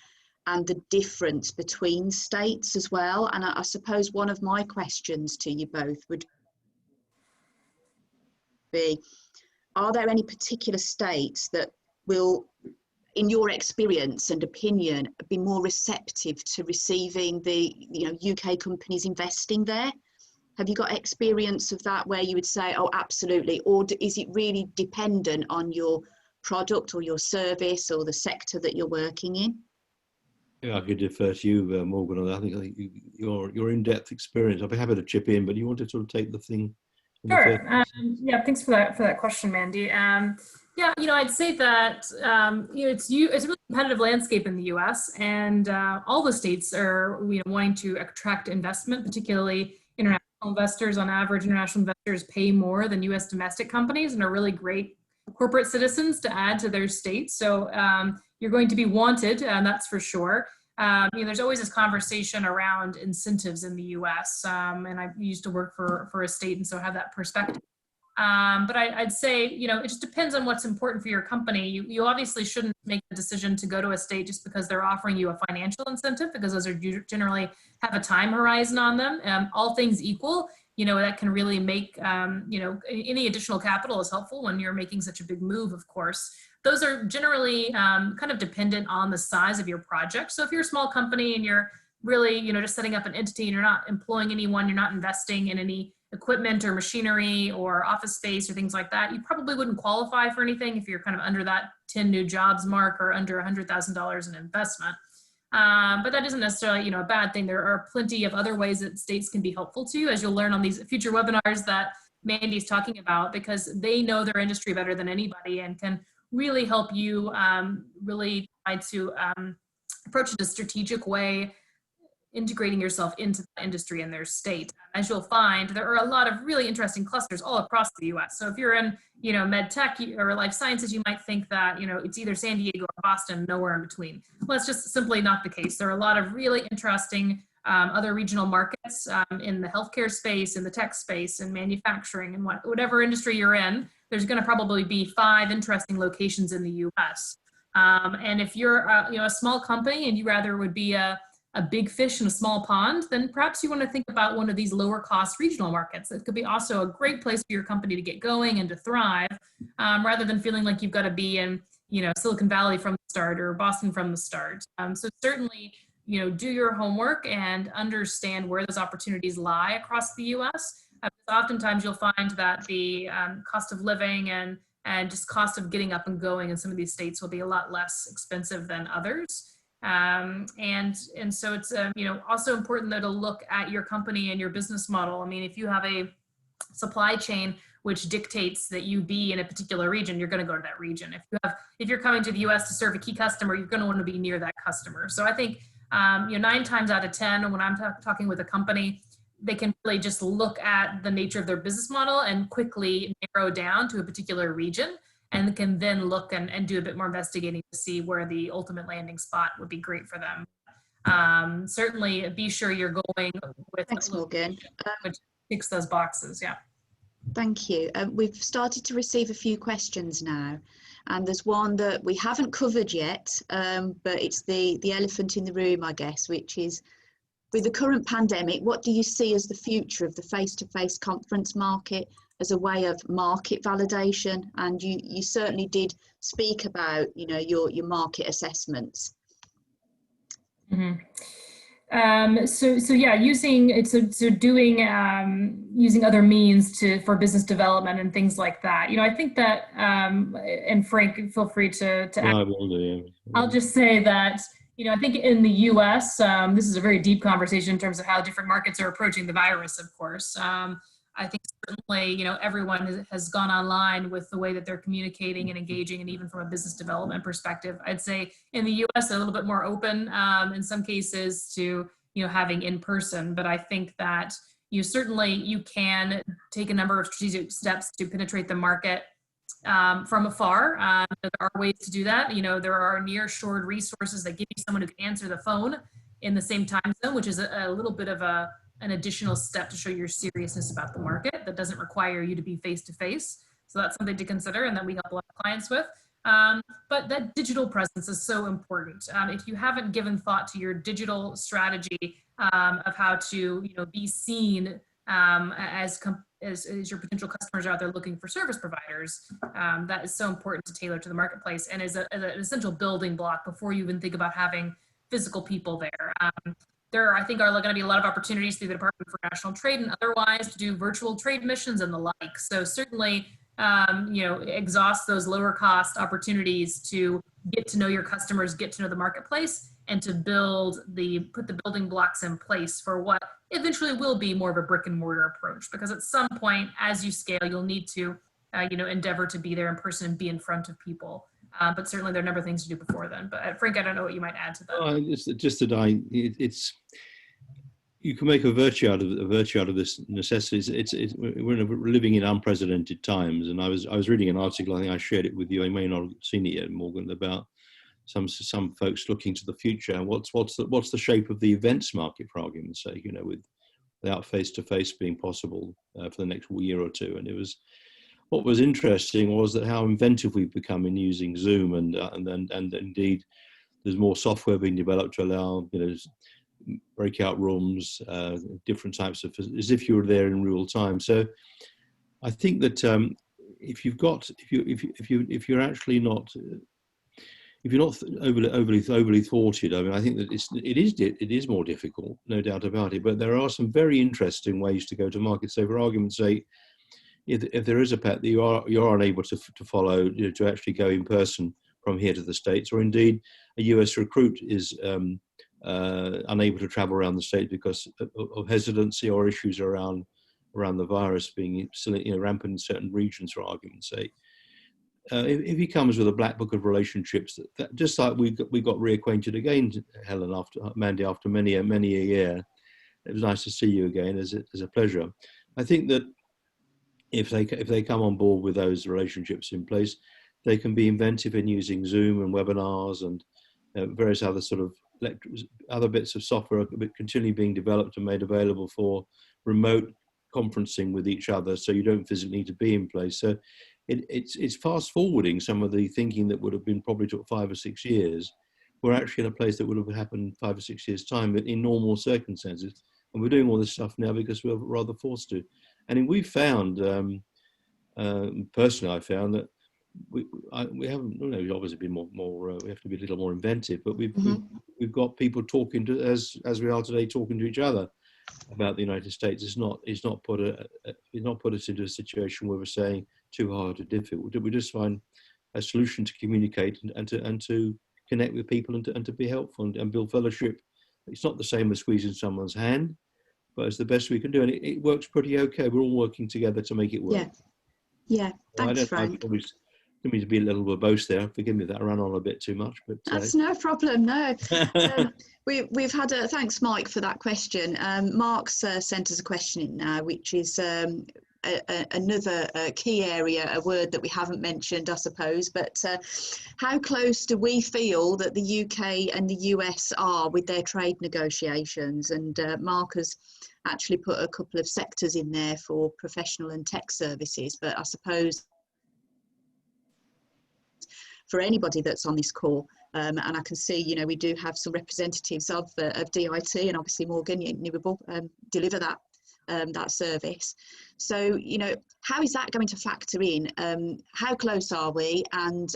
and the difference between states as well. And I suppose one of my questions to you both would be, are there any particular states that will, in your experience and opinion, be more receptive to receiving the UK companies investing there? Have you got experience of that where you would say, oh, absolutely, or is it really dependent on your product or your service or the sector that you're working in? Yeah, I could defer to you, Morgan, on that. I think your in-depth experience. I'll be happy to chip in, but you want to sort of take the thing. Sure. Yeah, thanks for that question, Mandy. Yeah, I'd say that it's a really competitive landscape in the U.S. and all the states are wanting to attract investment, particularly international investors. On average, international investors pay more than U.S. domestic companies and are really great corporate citizens to add to their states. So you're going to be wanted, that's for sure. There's always this conversation around incentives in the U.S. And I used to work for a state, and so I have that perspective. But I'd say, it just depends on what's important for your company. You obviously shouldn't make the decision to go to a state just because they're offering you a financial incentive, because those are generally have a time horizon on them. All things equal, that can really make, any additional capital is helpful when you're making such a big move, of course. Those are generally kind of dependent on the size of your project. So if you're a small company and you're really, just setting up an entity and you're not employing anyone, you're not investing in any equipment or machinery or office space or things like that, you probably wouldn't qualify for anything if you're kind of under that 10 new jobs mark or under $100,000 in investment. But that isn't necessarily, a bad thing. There are plenty of other ways that states can be helpful to you, as you'll learn on these future webinars that Mandy's talking about, because they know their industry better than anybody and can really help you really try to approach it in a strategic way, integrating yourself into the industry in their state. As you'll find, there are a lot of really interesting clusters all across the US. So if you're in, med tech or life sciences, you might think that, it's either San Diego or Boston, nowhere in between. Well, that's just simply not the case. There are a lot of really interesting other regional markets in the healthcare space, in the tech space, and manufacturing, and whatever industry you're in, there's going to probably be 5 interesting locations in the US. And if you're a small company and you rather would be a big fish in a small pond, then perhaps you want to think about one of these lower cost regional markets. That could be also a great place for your company to get going and to thrive, rather than feeling like you've got to be in, Silicon Valley from the start or Boston from the start. So certainly, do your homework and understand where those opportunities lie across the US. Oftentimes you'll find that the cost of living and just cost of getting up and going in some of these states will be a lot less expensive than others. And so it's, also important though to look at your company and your business model. I mean, if you have a supply chain which dictates that you be in a particular region, you're going to go to that region. If you're coming to the US to serve a key customer, you're going to want to be near that customer. So I think, 9 times out of 10, when I'm talking with a company, they can really just look at the nature of their business model and quickly narrow down to a particular region, and can then look and do a bit more investigating to see where the ultimate landing spot would be great for them. Certainly be sure you're going with Thanks, Morgan. Which ticks those boxes. Yeah. Thank you. We've started to receive a few questions now, and there's one that we haven't covered yet, but it's the elephant in the room, I guess, which is, with the current pandemic, what do you see as the future of the face-to-face conference market as a way of market validation? And you certainly did speak about, your market assessments. Mm-hmm. So yeah, using other means for business development and things like that. I think that, and Frank, feel free to add. I will do, yeah. I'll just say that, I think in the US, this is a very deep conversation in terms of how different markets are approaching the virus, of course. I think certainly, everyone has gone online with the way that they're communicating and engaging, and even from a business development perspective. I'd say in the US, they're a little bit more open in some cases to, having in person. But I think that, certainly you can take a number of strategic steps to penetrate the market from afar. There are ways to do that. There are near-shored resources that give you someone who can answer the phone in the same time zone, which is a little bit of an additional step to show your seriousness about the market that doesn't require you to be face-to-face. So that's something to consider, and that we help a lot of clients with. But that digital presence is so important. If you haven't given thought to your digital strategy of how to be seen as your potential customers are out there looking for service providers, that is so important to tailor to the marketplace, and is an essential building block before you even think about having physical people there. There, I think, are going to be a lot of opportunities through the Department for National Trade and otherwise to do virtual trade missions and the like. So certainly, exhaust those lower cost opportunities to get to know your customers, get to know the marketplace, and to put the building blocks in place for what eventually will be more of a brick and mortar approach. Because at some point, as you scale, you'll need to, endeavor to be there in person and be in front of people. But certainly there are a number of things to do before then. But Frank, I don't know what you might add to that. You can make a virtue out of this necessity. We're living in unprecedented times, and I was reading an article. I think I shared it with you. I may not have seen it yet, Morgan, about some folks looking to the future and what's the shape of the events market, for argument's sake. Without face-to-face being possible for the next year or two. And what was interesting was that how inventive we've become in using Zoom, and indeed there's more software being developed to allow breakout rooms, different types of, as if you were there in real time. So I think that if you're actually not overly thwarted, I mean, I think that it is more difficult, no doubt about it. But there are some very interesting ways to go to market. So, for argument's sake, if there is a path that you are unable to follow, to actually go in person from here to the States, or indeed a US recruit is unable to travel around the States because of hesitancy or issues around the virus being still rampant in certain regions, for argument's sake. If he comes with a black book of relationships, that just like we got reacquainted again, Helen, Mandy, after many a year, it was nice to see you again. It's a pleasure. I think that if they come on board with those relationships in place, they can be inventive in using Zoom and webinars and various other sort of other bits of software continually being developed and made available for remote conferencing with each other, so you don't physically need to be in place. So it's fast forwarding some of the thinking that would have been probably took 5 or 6 years. We're actually in a place that would have happened 5 or 6 years' time, but in normal circumstances. And we're doing all this stuff now because we're rather forced to. And we found, personally, I found that we haven't, we've obviously been more we have to be a little more inventive, but we've got people talking to, as we are today, talking to each other about the United States. It's not put us into a situation where we're saying too hard or difficult. We just find a solution to communicate and to connect with people and to be helpful and build fellowship. It's not the same as squeezing someone's hand, but it's the best we can do, and it works pretty okay. We're all working together to make it work. Yeah. Thanks, Frank. I probably didn't mean to be a little verbose there. Forgive me that I ran on a bit too much, but that's no problem. No, we've had thanks, Mike, for that question. Mark's sent us a question in now, which is another key area, a word that we haven't mentioned, I suppose. But how close do we feel that the UK and the US are with their trade negotiations? And Mark has actually put a couple of sectors in there for professional and tech services, but I suppose for anybody that's on this call, and I can see, we do have some representatives of DIT, and obviously Morgan, Newable, deliver that service. So, how is that going to factor in? How close are we, and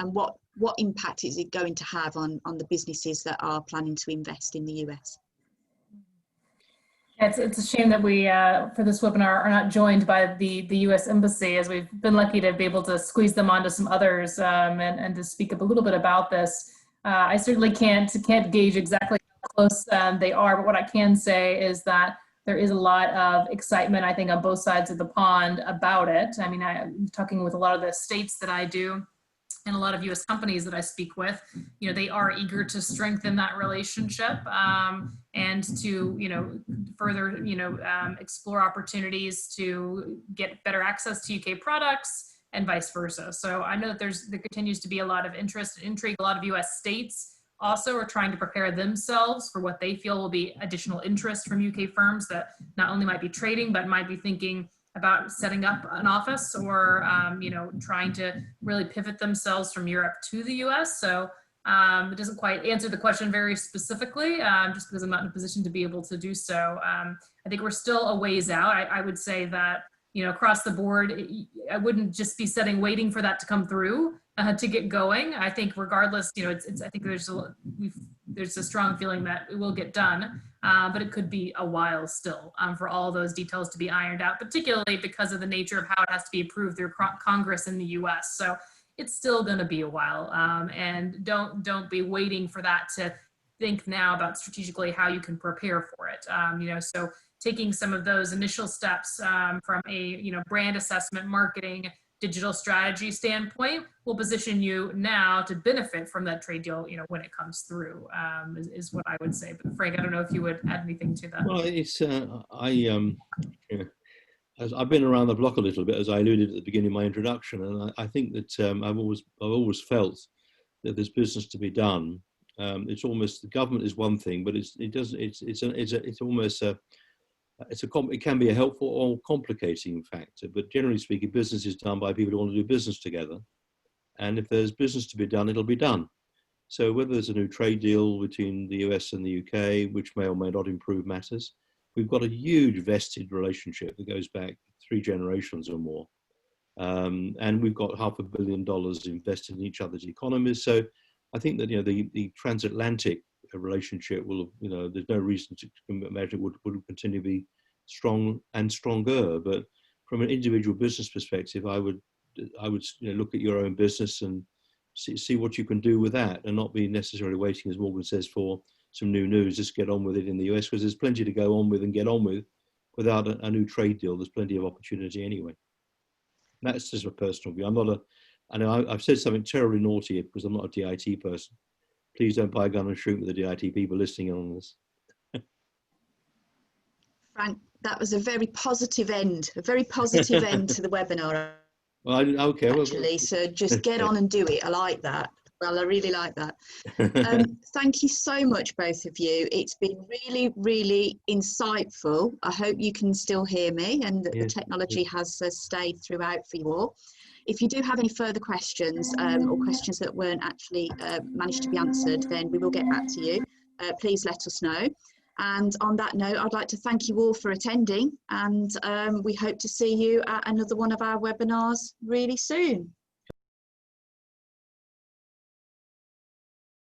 what impact is it going to have on the businesses that are planning to invest in the US? It's a shame that we, for this webinar, are not joined by the U.S. Embassy, as we've been lucky to be able to squeeze them onto some others and to speak up a little bit about this. I certainly can't gauge exactly how close they are, but what I can say is that there is a lot of excitement, I think, on both sides of the pond about it. I mean, I'm talking with a lot of the states that I do and a lot of US companies that I speak with, they are eager to strengthen that relationship and to, further, explore opportunities to get better access to UK products and vice versa. So I know that there continues to be a lot of interest and intrigue. A lot of US states also are trying to prepare themselves for what they feel will be additional interest from UK firms that not only might be trading, but might be thinking about setting up an office or, trying to really pivot themselves from Europe to the US. So it doesn't quite answer the question very specifically, just because I'm not in a position to be able to do so. I think we're still a ways out. I would say that, across the board, I wouldn't just be waiting for that to come through to get going. I think regardless, I think there's a strong feeling that it will get done, but it could be a while still for all those details to be ironed out, particularly because of the nature of how it has to be approved through Congress in the US. So it's still going to be a while, and don't be waiting for that to think now about strategically how you can prepare for it. So taking some of those initial steps from a brand assessment, marketing, digital strategy standpoint will position you now to benefit from that trade deal, when it comes through, is what I would say. But Frank, I don't know if you would add anything to that. Well, it's I've been around the block a little bit, as I alluded at the beginning of my introduction, and I think that I've always felt that there's business to be done. It's almost, the government is one thing, but it can be a helpful or complicating factor, but generally speaking, business is done by people who want to do business together. And if there's business to be done, it'll be done. So whether there's a new trade deal between the US and the UK, which may or may not improve matters, we've got a huge vested relationship that goes back 3 generations or more. And we've got $500 million invested in each other's economies. So I think that, the transatlantic relationship will, there's no reason to imagine it would continue to be strong and stronger. But from an individual business perspective, I would look at your own business and see what you can do with that, and not be necessarily waiting, as Morgan says, for some new news. Just get on with it in the US, because there's plenty to go on with and get on with without a new trade deal. There's plenty of opportunity anyway. That's just a personal view. I know I've said something terribly naughty because I'm not a DIT person. Please don't buy a gun and shoot with the DIT people listening on this. Frank, that was a very positive end to the webinar. Well, okay. Actually, so just get on and do it. I like that. Well, I really like that. Thank you so much, both of you. It's been really, really insightful. I hope you can still hear me and that the technology has stayed throughout for you all. If you do have any further questions or questions that weren't actually managed to be answered, then we will get back to you. Please let us know. And on that note, I'd like to thank you all for attending, and we hope to see you at another one of our webinars really soon.